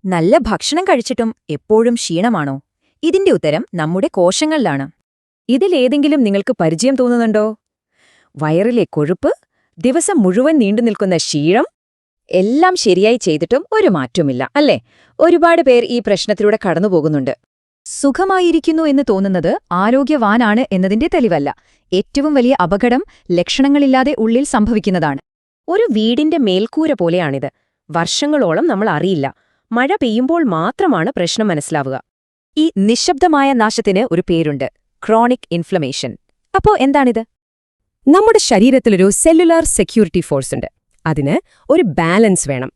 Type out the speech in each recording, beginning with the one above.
നല്ല ഭക്ഷണം കഴിച്ചിട്ടും എപ്പോഴും ക്ഷീണമാണോ? ഇതിന്റെ ഉത്തരം നമ്മുടെ കോശങ്ങളിലാണ്. ഇതിലേതെങ്കിലും നിങ്ങൾക്ക് പരിചയം തോന്നുന്നുണ്ടോ? വയറിലെ കൊഴുപ്പ്, ദിവസം മുഴുവൻ നീണ്ടുനിൽക്കുന്ന ക്ഷീണം, എല്ലാം ശരിയായി ചെയ്തിട്ടും ഒരു മാറ്റവുമില്ല, അല്ലേ? ഒരുപാട് പേർ ഈ പ്രശ്നത്തിലൂടെ കടന്നുപോകുന്നുണ്ട്. സുഖമായിരിക്കുന്നു എന്ന് തോന്നുന്നത് ആരോഗ്യവാനാണ് എന്നതിന്റെ തെളിവല്ല. ഏറ്റവും വലിയ അപകടം ലക്ഷണങ്ങളില്ലാതെ ഉള്ളിൽ സംഭവിക്കുന്നതാണ്. ഒരു വീടിന്റെ മേൽക്കൂര പോലെയാണിത്. വർഷങ്ങളോളം നമ്മൾ അറിയില്ല. മഴ പെയ്യുമ്പോൾ മാത്രമാണ് പ്രശ്നം മനസ്സിലാവുക. ഈ നിശബ്ദമായ നാശത്തിന് ഒരു പേരുണ്ട്: ക്രോണിക് ഇൻഫ്ലമേഷൻ. അപ്പോ എന്താണിത്? നമ്മുടെ ശരീരത്തിലൊരു സെല്ലുലാർ സെക്യൂരിറ്റി ഫോഴ്സ് ഉണ്ട്. അതിന് ഒരു ബാലൻസ് വേണം.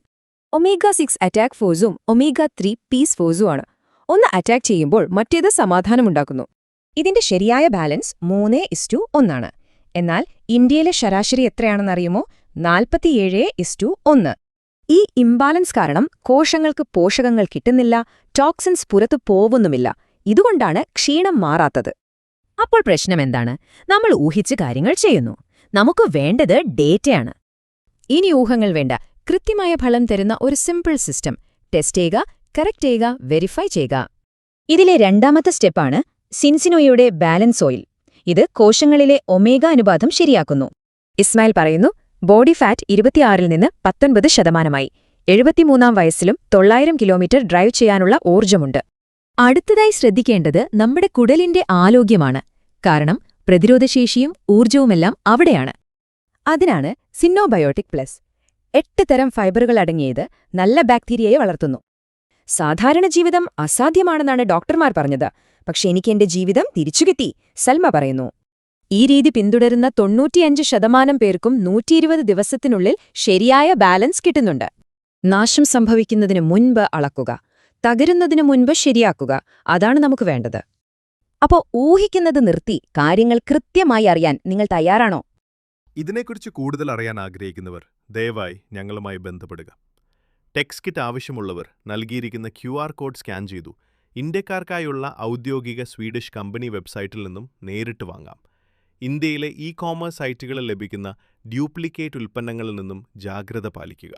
ഒമേഗ-6 അറ്റാക്ക് ഫോഴ്സും ഒമേഗ-3 പീസ് ഫോഴ്സും ആണ്. ഒന്ന് അറ്റാക്ക് ചെയ്യുമ്പോൾ മറ്റേത് സമാധാനമുണ്ടാക്കുന്നു. ഇതിന്റെ ശരിയായ ബാലൻസ് 3:1 ആണ്. എന്നാൽ ഇന്ത്യയിലെ ശരാശരി എത്രയാണെന്നറിയുമോ? 47:1. ഈ ഇംബാലൻസ് കാരണം കോശങ്ങൾക്ക് പോഷകങ്ങൾ കിട്ടുന്നില്ല, ടോക്സിൻസ് പുറത്തു പോവുന്നുമില്ല. ഇതുകൊണ്ടാണ് ക്ഷീണം മാറാത്തത്. അപ്പോൾ പ്രശ്നമെന്താണ്? നമ്മൾ ഊഹിച്ച് കാര്യങ്ങൾ ചെയ്യുന്നു. നമുക്ക് വേണ്ടത് ഡേറ്റയാണ്. ഇനി ഊഹങ്ങൾ വേണ്ട, കൃത്യമായ ഫലം തരുന്ന ഒരു സിമ്പിൾ സിസ്റ്റം. ടെസ്റ്റ് ചെയ്യുക, കറക്റ്റ് ചെയ്യുക, വെരിഫൈ ചെയ്യുക. ഇതിലെ രണ്ടാമത്തെ സ്റ്റെപ്പാണ് സിൻസിനോയുടെ ബാലൻസ് ഓയിൽ. ഇത് കോശങ്ങളിലെ ഒമേഗ അനുപാതം ശരിയാക്കുന്നു. ഇസ്മായിൽ പറയുന്നു, ബോഡി ഫാറ്റ് 26-ൽ നിന്ന് 19%. 73-ാം വയസ്സിലും 900 കിലോമീറ്റർ ഡ്രൈവ് ചെയ്യാനുള്ള ഊർജ്ജമുണ്ട്. അടുത്തതായി ശ്രദ്ധിക്കേണ്ടത് നമ്മുടെ കുടലിന്റെ ആരോഗ്യമാണ്. കാരണം പ്രതിരോധശേഷിയും ഊർജ്ജവുമെല്ലാം അവിടെയാണ്. അതിനാണ് സിന്നോബയോട്ടിക് പ്ലസ്. 8 തരം ഫൈബറുകൾ അടങ്ങിയത് നല്ല ബാക്ടീരിയയെ വളർത്തുന്നു. സാധാരണ ജീവിതം അസാധ്യമാണെന്നാണ് ഡോക്ടർമാർ പറഞ്ഞത്. പക്ഷെ എനിക്കെന്റെ ജീവിതം തിരിച്ചുകിട്ടി, സൽമ പറയുന്നു. ഈ രീതി പിന്തുടരുന്ന 95% പേർക്കും 120 ദിവസത്തിനുള്ളിൽ ശരിയായ ബാലൻസ് കിട്ടുന്നുണ്ട്. നാശം സംഭവിക്കുന്നതിന് മുൻപ് അളക്കുക, തകരുന്നതിനു മുൻപ് ശരിയാക്കുക. അതാണ് നമുക്ക് വേണ്ടത്. അപ്പോ ഊഹിക്കുന്നത് നിർത്തി കാര്യങ്ങൾ കൃത്യമായി അറിയാൻ നിങ്ങൾ തയ്യാറാണോ? ഇതിനെക്കുറിച്ച് കൂടുതൽ അറിയാൻ ആഗ്രഹിക്കുന്നവർ ദയവായി ഞങ്ങളുമായി ബന്ധപ്പെടുക. ടെക്സ് കിറ്റ് ആവശ്യമുള്ളവർ നൽകിയിരിക്കുന്ന QR കോഡ് സ്കാൻ ചെയ്തു ഇന്ത്യക്കാർക്കായുള്ള ഔദ്യോഗിക സ്വീഡിഷ് കമ്പനി വെബ്സൈറ്റിൽ നിന്നും നേരിട്ട് വാങ്ങാം. ഇന്ത്യയിലെ ഇ-കോമേഴ്സ് സൈറ്റുകളിൽ ലഭിക്കുന്ന ഡ്യൂപ്ലിക്കേറ്റ് ഉൽപ്പന്നങ്ങളിൽ നിന്നും ജാഗ്രത പാലിക്കുക.